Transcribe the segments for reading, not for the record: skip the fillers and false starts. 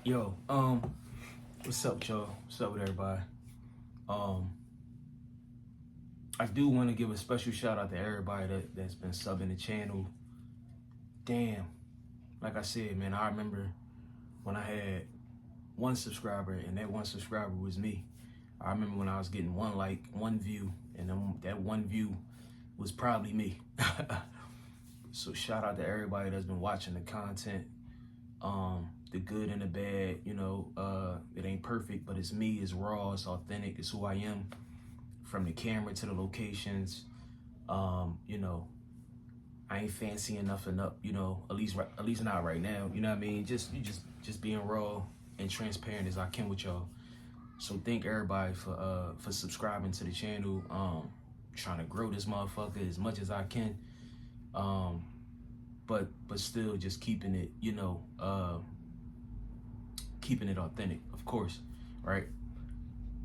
Yo, what's up, y'all? What's up with everybody? Um, I do want to give a special shout out to everybody that's been subbing the channel. Damn, like I said, man, I remember when I had one subscriber, and that one subscriber was me. I remember when I was getting one like, one view, and then that one view was probably me. So shout out to everybody that's been watching the content. The good and the bad, it ain't perfect, but it's me, it's raw, it's authentic, it's who I am, from the camera to the locations. I ain't fancy enough, at least not right now. You know what I mean? Just being raw and transparent as I can with y'all. So thank everybody for subscribing to the channel. Trying to grow this motherfucker as much as I can. But still just keeping it, keeping it authentic, of course, right?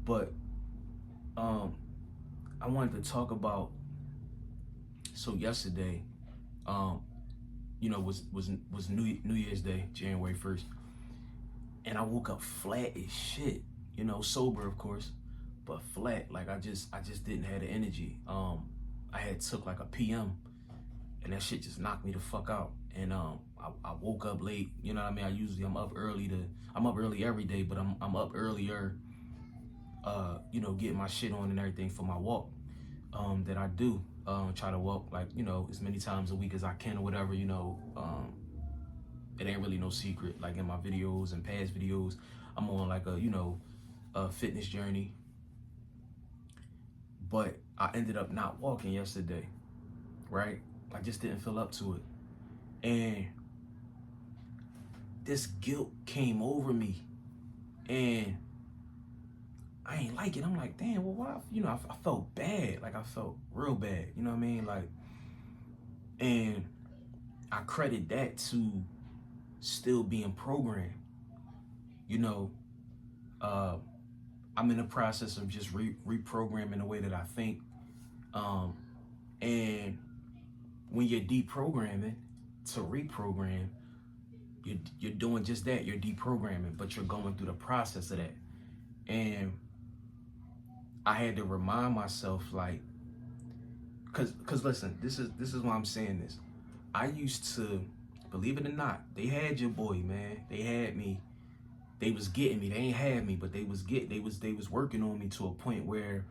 But I wanted to talk about, so yesterday, was New Year's Day, January 1st, and I woke up flat as shit, sober of course, but flat. Like I just didn't have the energy. I had took like a PM, and that shit just knocked me the fuck out. And I woke up late. You know what I mean? I'm up early every day, but I'm up earlier, getting my shit on and everything for my walk that I do. Try to walk like, as many times a week as I can or whatever, it ain't really no secret. Like in my videos and past videos, I'm on like a fitness journey. But I ended up not walking yesterday, right? I just didn't feel up to it. And this guilt came over me, and I ain't like it. I'm like, damn, well, why? I felt bad. Like, I felt real bad. You know what I mean? Like, and I credit that to still being programmed. I'm in the process of just reprogramming the way that I think. And when you're deprogramming to reprogram, you're doing just that. You're deprogramming, but you're going through the process of that. And I had to remind myself, like, cause listen, this is why I'm saying this. I used to, believe it or not, they had your boy, man. They had me. They was getting me. They ain't had me, but they was working on me to a point where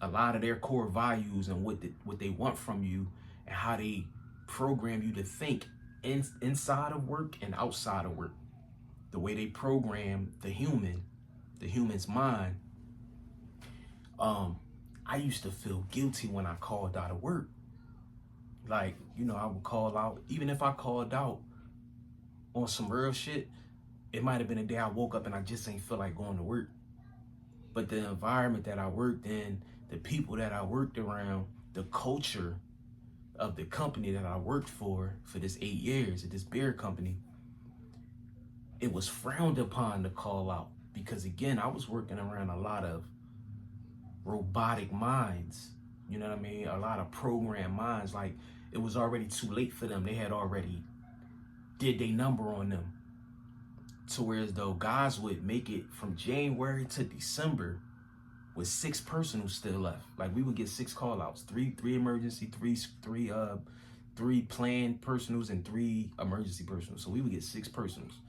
a lot of their core values and what they want from you and how they program you to think inside of work and outside of work. The way they program the human's mind. I used to feel guilty when I called out of work. Like, I would call out, even if I called out on some real shit, it might have been a day I woke up and I just ain't feel like going to work. But the environment that I worked in, the people that I worked around, the culture of the company that I worked for this 8 years at this beer company, it was frowned upon to call out. Because again, I was working around a lot of robotic minds, you know what I mean? A lot of programmed minds. Like, it was already too late for them. They had already did their number on them. So whereas though guys would make it from January to December with 6 personals still left. Like, we would get 6 call outs, three emergency, three planned personals and 3 emergency personals. So we would get 6 personals,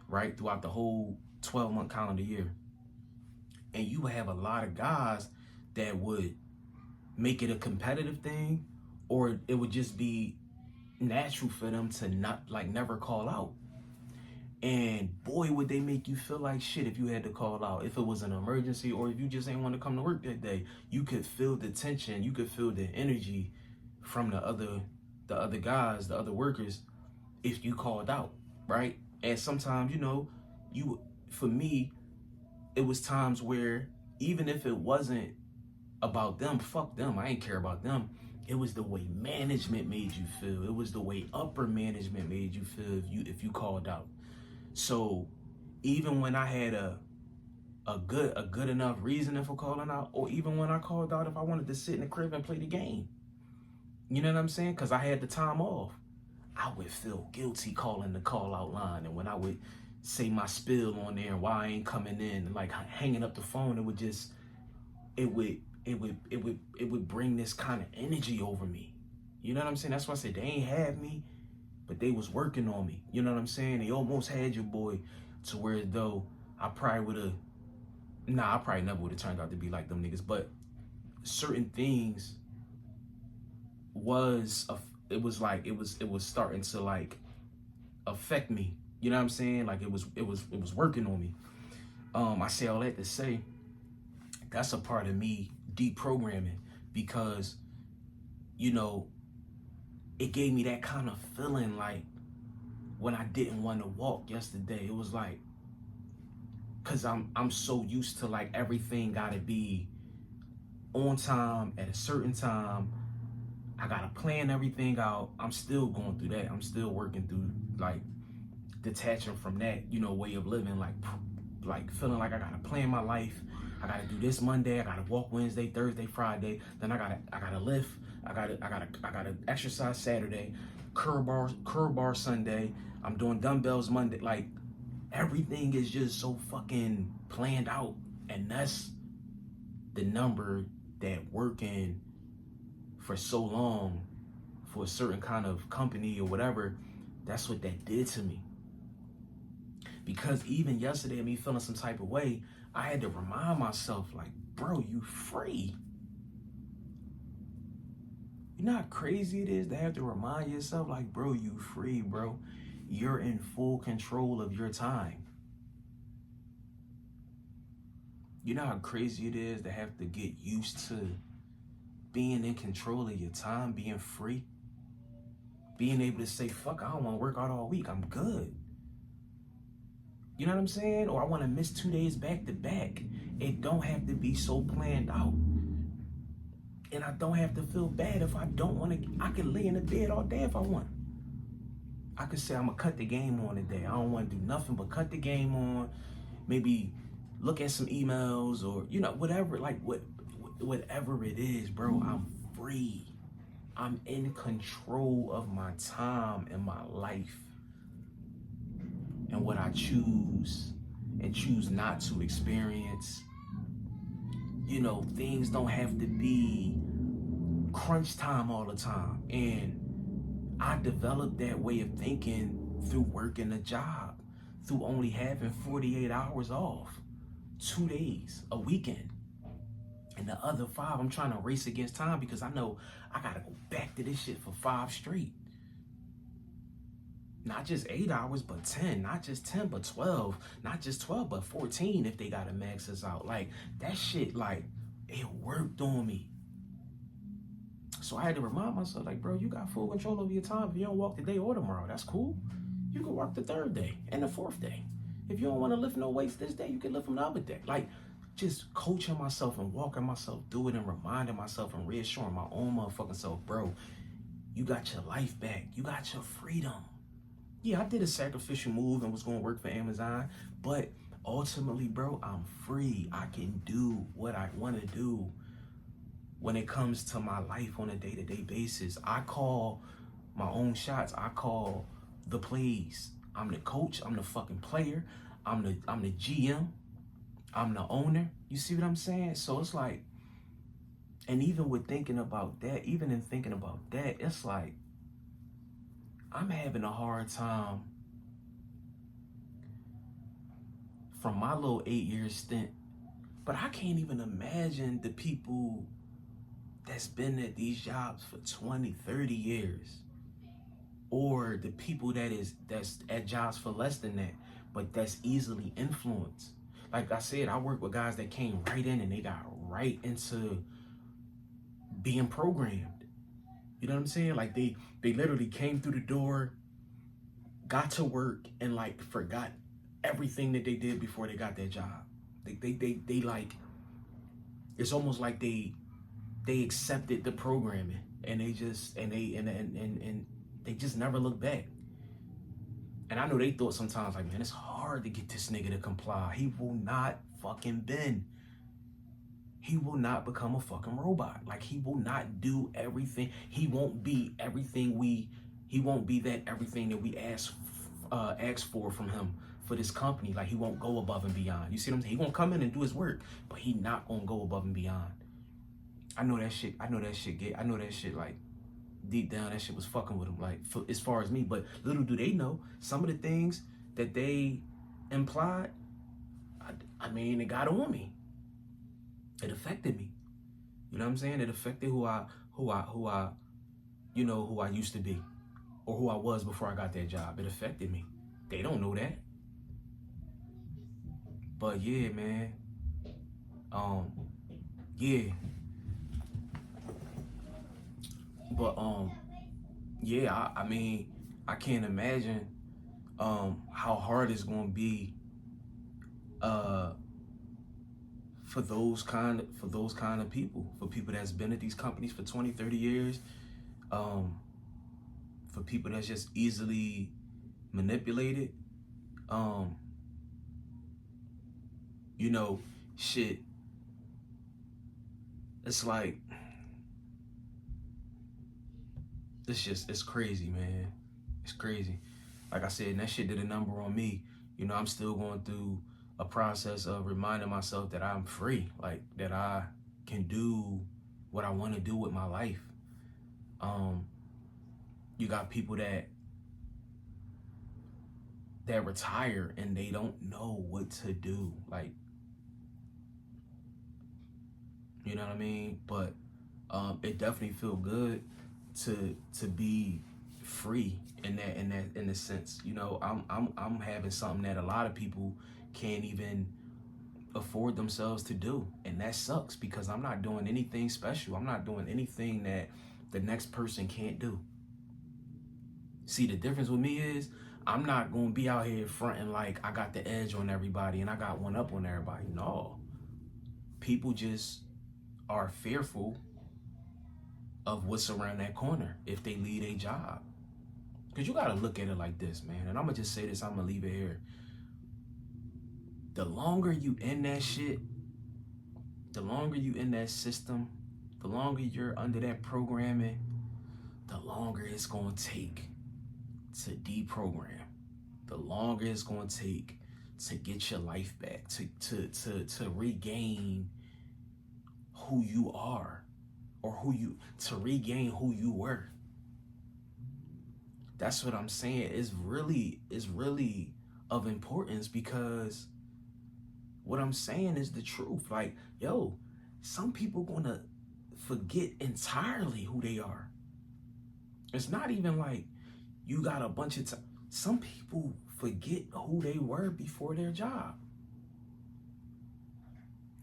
right, throughout the whole 12-month calendar year. And you would have a lot of guys that would make it a competitive thing, or it would just be natural for them to never call out. And boy, would they make you feel like shit if you had to call out, if it was an emergency, or if you just ain't want to come to work that day. You could feel the tension, you could feel the energy from the other guys, the other workers, if you called out, right? And sometimes, for me, it was times where even if it wasn't about them, fuck them, I ain't care about them. It was the way management made you feel. It was the way upper management made you feel if you called out. So even when I had a good enough reasoning for calling out, or even when I called out if I wanted to sit in the crib and play the game, you know what I'm saying? Because I had the time off, I would feel guilty calling the call out line. And when I would say my spill on there and why I ain't coming in, and like hanging up the phone, it would bring this kind of energy over me. You know what I'm saying? That's why I said they ain't had me, but they was working on me. You know what I'm saying? They almost had your boy to where though I probably never would have turned out to be like them niggas. But certain things it was starting to like affect me. You know what I'm saying? Like it was working on me. I say all that to say that's a part of me deprogramming, because you know it gave me that kind of feeling like when I didn't want to walk yesterday. It was like, cause I'm so used to like everything gotta be on time at a certain time. I gotta plan everything out. I'm still going through that. I'm still working through like detaching from that, you know, way of living, like feeling like I gotta plan my life. I gotta do this Monday, I gotta walk Wednesday, Thursday, Friday, then I gotta lift, I gotta exercise Saturday, curl bar Sunday, I'm doing dumbbells Monday. Like everything is just so fucking planned out. And that's the number that working for so long for a certain kind of company or whatever, that's what that did to me. Because even yesterday, me feeling some type of way, I had to remind myself, like, bro, you free. You know how crazy it is to have to remind yourself, like, bro, you free, bro. You're in full control of your time. You know how crazy it is to have to get used to being in control of your time, being free, being able to say, fuck, I don't want to work out all week, I'm good. You know what I'm saying? Or I want to miss 2 days back to back. It don't have to be so planned out. And I don't have to feel bad if I don't want to. I can lay in the bed all day if I want. I could say I'm going to cut the game on today. I don't want to do nothing but cut the game on. Maybe look at some emails or, you know, whatever. Like, whatever it is, bro, I'm free. I'm in control of my time and my life. And what I choose and choose not to experience. You know, things don't have to be crunch time all the time. And I developed that way of thinking through working a job, through only having 48 hours off, 2 days, a weekend. And the other 5, I'm trying to race against time because I know I gotta go back to this shit for 5 straight. Not just 8 hours, but 10. Not just 10, but 12. Not just 12, but 14 if they gotta max us out. Like, that shit, like, it worked on me. So I had to remind myself, like, bro, you got full control over your time. If you don't walk today or tomorrow, that's cool. You can work the 3rd day and the 4th day. If you don't want to lift no weights this day, you can lift them the other day. Like, just coaching myself and walking myself through it and reminding myself and reassuring my own motherfucking self, bro, you got your life back. You got your freedom. Yeah, I did a sacrificial move and was going to work for Amazon, but ultimately, bro, I'm free. I can do what I want to do when it comes to my life on a day-to-day basis. I call my own shots. I call the plays. I'm the coach. I'm the fucking player. I'm the GM. I'm the owner. You see what I'm saying? So it's like, and even with thinking about that, it's like, I'm having a hard time from my little 8-year stint, but I can't even imagine the people that's been at these jobs for 20, 30 years, or the people that's at jobs for less than that, but that's easily influenced. Like I said, I work with guys that came right in and they got right into being programmed. You know what I'm saying? Like they literally came through the door, got to work, and like forgot everything that they did before they got that job. They like, it's almost like they accepted the programming and they just they just never look back. And I know they thought sometimes, like, man, it's hard to get this nigga to comply. He will not fucking bend. He will not become a fucking robot. Like, he will not do everything. He won't be everything that we ask asked for from him for this company. Like, he won't go above and beyond. You see what I'm saying? He gonna come in and do his work, but he not gonna go above and beyond. I know that shit. I know that shit. Like, deep down, that shit was fucking with him. Like, as far as me, but little do they know, some of the things that they implied, I mean, it got on me. It affected me. You know what I'm saying? It affected who I used to be, or who I was before I got that job. It affected me. They don't know that. But yeah, man. Yeah. But yeah, I mean, I can't imagine how hard it's gonna be for those kind of people, for people that's been at these companies for 20, 30 years, for people that's just easily manipulated. You know, shit. It's like, it's crazy, man. It's crazy. Like I said, that shit did a number on me. You know, I'm still going through a process of reminding myself that I'm free, like that I can do what I want to do with my life. You got people that retire and they don't know what to do. Like, you know what I mean? But it definitely feel good to be free in the sense. You know, I'm having something that a lot of people can't even afford themselves to do, and that sucks because I'm not doing anything special. I'm not doing anything that the next person can't do. See, the difference with me is I'm not gonna be out here fronting like I got the edge on everybody and I got one up on everybody. No, people just are fearful of what's around that corner if they leave a job. Because you gotta look at it like this, man. And I'm gonna just say this, I'm gonna leave it here. The longer you in that shit, the longer you in that system, the longer you're under that programming, the longer it's gonna take to deprogram. The longer it's gonna take to get your life back, to regain who you are, or to regain who you were. That's what I'm saying. It's really of importance, because what I'm saying is the truth. Like, yo, some people gonna forget entirely who they are. It's not even like you got a bunch of time. Some people forget who they were before their job.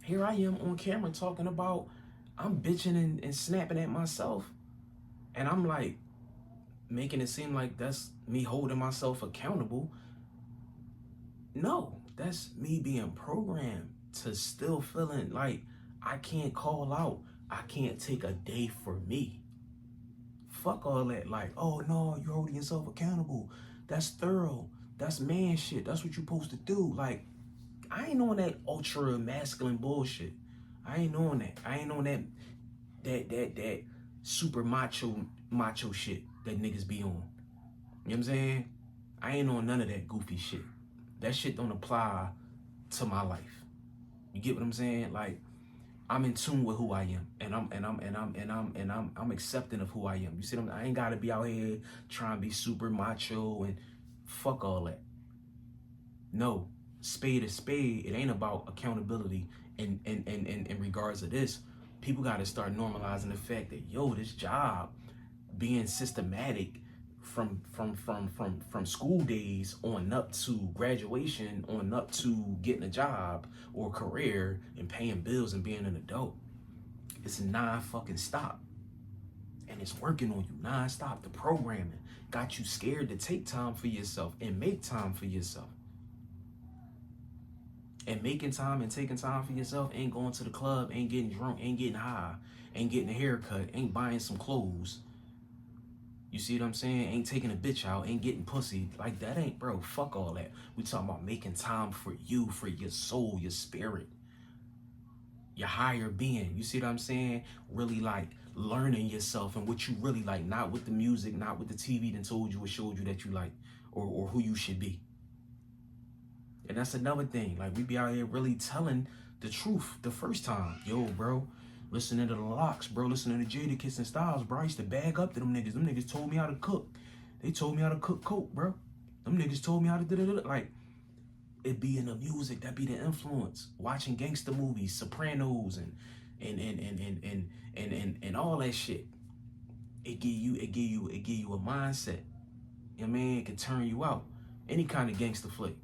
Here I am on camera talking about I'm bitching and snapping at myself, and I'm like making it seem like that's me holding myself accountable. No, that's me being programmed to still feeling like I can't call out. I can't take a day for me. Fuck all that. Like, oh no, you're holding yourself accountable. That's thorough. That's man shit. That's what you're supposed to do. Like, I ain't on that ultra masculine bullshit. I ain't on that. I ain't on that super macho shit that niggas be on. You know what I'm saying? I ain't on none of that goofy shit. That shit don't apply to my life. You get what I'm saying? Like, I'm in tune with who I am, and I'm accepting of who I am. You see what I ain't gotta be out here trying to be super macho and fuck all that. No, spade is spade. It ain't about accountability in regards to this. People gotta start normalizing the fact that, yo, this job being systematic from school days on up to graduation, on up to getting a job or career and paying bills and being an adult. It's non-fucking stop. And it's working on you non-stop. The programming got you scared to take time for yourself and make time for yourself. And making time and taking time for yourself ain't going to the club, ain't getting drunk, ain't getting high, ain't getting a haircut, ain't buying some clothes. You see what I'm saying? Ain't taking a bitch out, ain't getting pussy. Like, that ain't, bro, fuck all that. We talking about making time for you, for your soul, your spirit, your higher being. You see what I'm saying? Really, like, learning yourself and what you really like, not with the music, not with the TV that told you or showed you that you like. or who you should be. And that's another thing. Like, we be out here really telling the truth the first time. Yo, bro, listening to the Locks, bro, listening to Jada Kiss and Styles, bro, I used to bag up to them niggas. Them niggas told me how to cook. They told me how to cook coke, bro. Them niggas told me how to do. Like, it be in the music, that be the influence. Watching gangster movies, Sopranos, and all that shit. It give you a mindset. You know what I mean? It can turn you out. Any kind of gangster flick.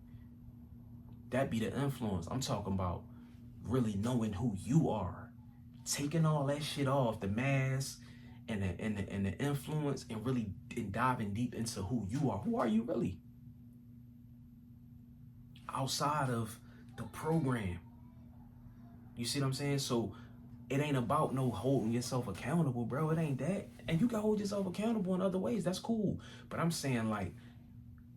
That be the influence. I'm talking about really knowing who you are. Taking all that shit off, the mask and the influence, and really diving deep into who you are. Who are you really? Outside of the program. You see what I'm saying? So it ain't about no holding yourself accountable, bro. It ain't that. And you can hold yourself accountable in other ways. That's cool. But I'm saying, like,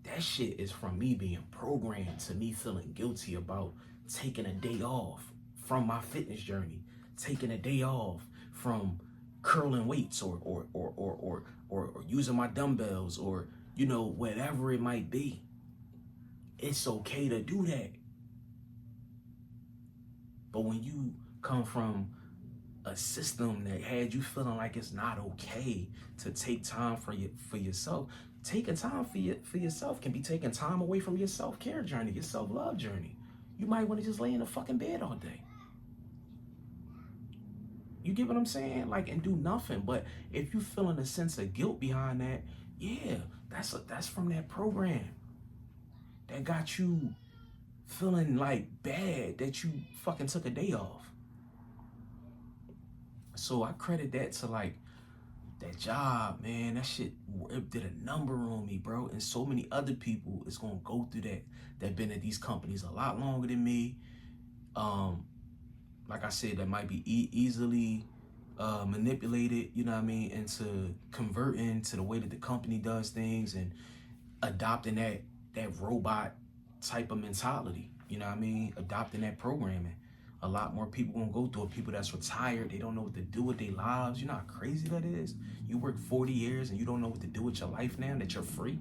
that shit is from me being programmed to me feeling guilty about taking a day off from my fitness journey, taking a day off from curling weights or using my dumbbells, or, you know, whatever it might be. It's okay to do that. But when you come from a system that had you feeling like it's not okay to take time for yourself, taking time for yourself can be taking time away from your self-care journey, your self-love journey. You might want to just lay in the fucking bed all day. You get what I'm saying? Like, and do nothing. But if you feeling a sense of guilt behind that, yeah, that's from that program that got you feeling like bad that you fucking took a day off. So I credit that to, like, that job, man. That shit, it did a number on me, bro. And so many other people is gonna go through that been at these companies a lot longer than me. Like I said, that might be easily manipulated, you know what I mean, into converting to the way that the company does things and adopting that robot type of mentality, you know what I mean, adopting that programming. A lot more people gonna go through it. People that's retired, they don't know what to do with their lives. You know how crazy that is? You work 40 years and you don't know what to do with your life now that you're free.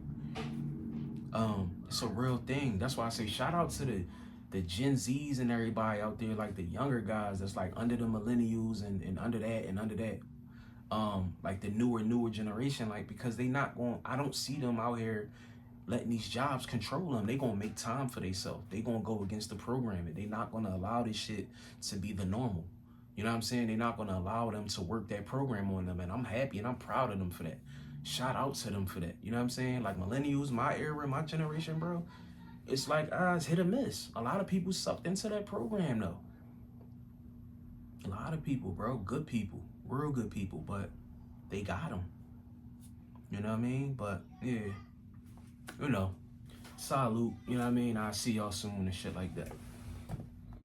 It's a real thing. That's why I say shout out to the Gen Zs and everybody out there, like the younger guys that's like under the millennials and under that. Like the newer generation, like, because they not going, I don't see them out here letting these jobs control them. They gonna make time for themselves. They gonna go against the programming. They not gonna allow this shit to be the normal. You know what I'm saying? They're not gonna allow them to work that program on them. And I'm happy and I'm proud of them for that. Shout out to them for that. You know what I'm saying? Like millennials, my era, my generation, bro. It's like, it's hit or miss. A lot of people sucked into that program though. A lot of people, bro. Good people. Real good people. But they got them. You know what I mean? But yeah. You know, salute, you know what I mean? I'll see y'all soon and shit like that.